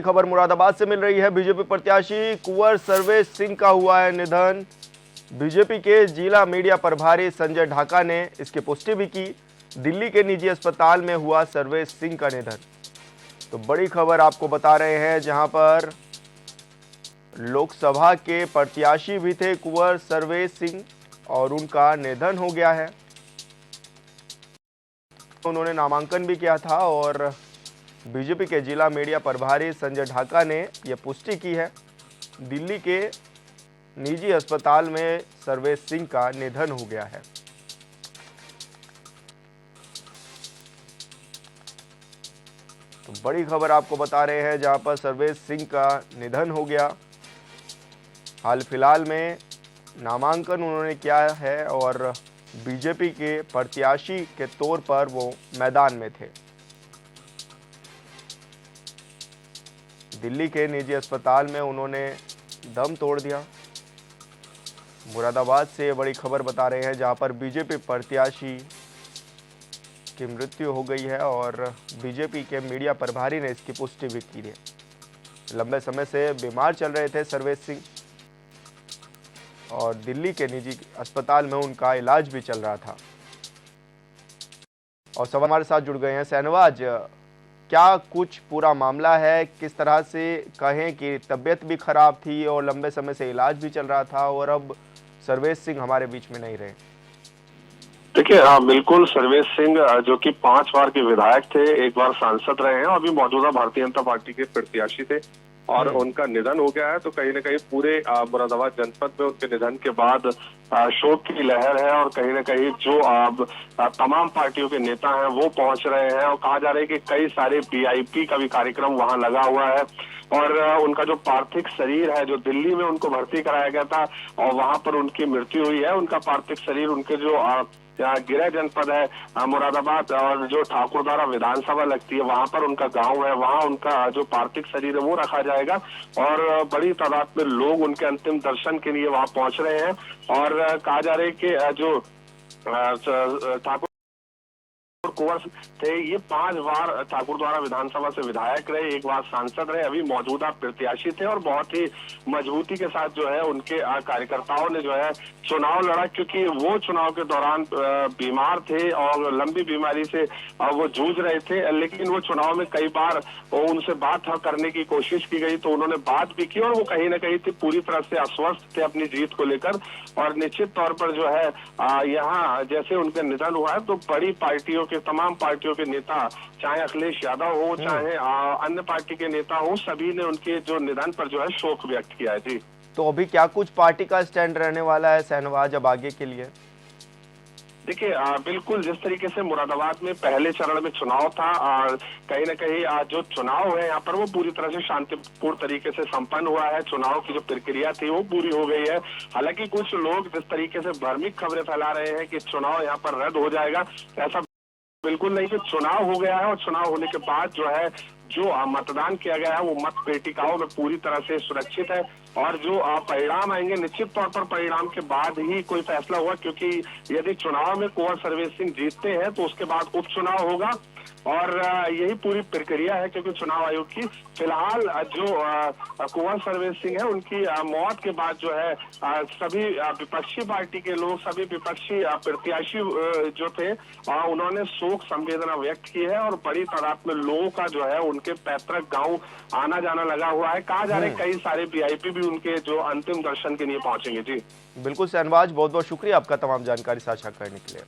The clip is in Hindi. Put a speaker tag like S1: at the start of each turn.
S1: खबर मुरादाबाद से मिल रही है। बीजेपी प्रत्याशी कुंवर सर्वेश सिंह का हुआ है निधन। बीजेपी के जिला मीडिया प्रभारी संजय ढाका ने इसकी पुष्टि भी की। दिल्ली के निजी अस्पताल में हुआ सर्वेश सिंह का निधन। तो बड़ी खबर आपको बता रहे हैं, जहां पर लोकसभा के प्रत्याशी भी थे कुंवर सर्वेश सिंह और उनका निधन हो गया है। उन्होंने नामांकन भी किया था और बीजेपी के जिला मीडिया प्रभारी संजय ढाका ने यह पुष्टि की है। दिल्ली के निजी अस्पताल में सर्वेश सिंह का निधन हो गया है। तो बड़ी खबर आपको बता रहे हैं, जहां पर सर्वेश सिंह का निधन हो गया। हाल फिलहाल में नामांकन उन्होंने किया है और बीजेपी के प्रत्याशी के तौर पर वो मैदान में थे। दिल्ली के निजी अस्पताल में उन्होंने दम तोड़ दिया। मुरादाबाद से बड़ी खबर बता रहे हैं, जहां पर बीजेपी प्रत्याशी की मृत्यु हो गई है और बीजेपी के मीडिया प्रभारी ने इसकी पुष्टि भी की है। लंबे समय से बीमार चल रहे थे सर्वेश सिंह और दिल्ली के निजी अस्पताल में उनका इलाज भी चल रहा था। और सब हमारे साथ जुड़ गए हैं शहनवाज, क्या कुछ पूरा मामला है? किस तरह से कहें कि तबीयत भी खराब थी और लंबे समय से इलाज भी चल रहा था और अब सर्वेश सिंह हमारे बीच में नहीं रहे?
S2: देखिए, हाँ बिल्कुल, सर्वेश सिंह जो कि 5 बार के विधायक थे, 1 बार सांसद रहे हैं और अभी मौजूदा भारतीय जनता पार्टी के प्रत्याशी थे और उनका निधन हो गया है। तो कहीं न कहीं पूरे मुरादाबाद जनपद में उनके निधन के बाद शोक की लहर है और कहीं न कहीं जो तमाम पार्टियों के नेता हैं वो पहुंच रहे हैं और कहा जा रहा है कि कई सारे वीआईपी का भी कार्यक्रम वहां लगा हुआ है और उनका जो पार्थिव शरीर है, जो दिल्ली में उनको भर्ती कराया गया था और वहां पर उनकी मृत्यु हुई है, उनका पार्थिव शरीर उनके जो गृह जनपद है मुरादाबाद और जो ठाकुरद्वारा विधानसभा लगती है वहां पर उनका गांव है, वहां उनका जो पार्थिव शरीर है वो रखा जाएगा और बड़ी तादाद में लोग उनके अंतिम दर्शन के लिए वहां पहुंच रहे हैं। और कहा जा रहा है कि जो ठाकुर कुंवर थे, ये 5 बार ठाकुरद्वारा विधानसभा से विधायक रहे, 1 बार सांसद रहे, अभी मौजूदा प्रत्याशी थे और बहुत ही मजबूती के साथ जो है उनके कार्यकर्ताओं ने जो है चुनाव लड़ा, क्योंकि वो चुनाव के दौरान बीमार थे और लंबी बीमारी से वो जूझ रहे थे। लेकिन वो चुनाव में कई बार उनसे बात करने की कोशिश की गई तो उन्होंने बात भी की और वो कहीं न कहीं पूरी तरह से अस्वस्थ थे अपनी जीत को लेकर। और निश्चित तौर पर जो है यहाँ जैसे उनका निधन हुआ है तो बड़ी पार्टियों के, तमाम पार्टियों के नेता, चाहे अखिलेश यादव हो चाहे अन्य पार्टी के नेता हो, सभी ने उनके जो निधन पर जो है शोक व्यक्त किया है। जी, तो
S1: अभी क्या कुछ पार्टी का स्टैंड रहने वाला है शहनवाज अब आगे के लिए?
S2: देखिए, बिल्कुल जिस तरीके से मुरादाबाद में पहले चरण में चुनाव था और कहीं न कहीं जो चुनाव है यहाँ पर वो पूरी तरह से शांतिपूर्ण तरीके से संपन्न हुआ है। चुनाव की जो प्रक्रिया थी वो पूरी हो गई है। हालांकि कुछ लोग जिस तरीके से भ्रामक खबरें फैला रहे हैं कि चुनाव यहाँ पर रद्द हो जाएगा, ऐसा बिल्कुल नहीं। कि चुनाव हो गया है और चुनाव होने के बाद जो है जो मतदान किया गया है वो मत पेटिकाओं में पूरी तरह से सुरक्षित है और जो परिणाम आएंगे निश्चित तौर पर परिणाम के बाद ही कोई फैसला हुआ, क्योंकि यदि चुनाव में कुंवर सर्वेश सिंह जीतते हैं तो उसके बाद उपचुनाव होगा और यही पूरी प्रक्रिया है। क्योंकि चुनाव आयोग की फिलहाल जो कुंवर सर्वेश सिंह है उनकी मौत के बाद जो है सभी विपक्षी पार्टी के लोग, सभी विपक्षी प्रत्याशी जो थे उन्होंने शोक संवेदना व्यक्त की है और बड़ी तादाद में लोगों का जो है उनके पैतृक गांव आना जाना लगा हुआ है। कहा जा रहा है कई सारे वीआईपी भी उनके जो अंतिम दर्शन के लिए पहुंचेंगे। जी
S1: बिल्कुल शहनवाज, बहुत बहुत शुक्रिया आपका तमाम जानकारी साझा करने के लिए।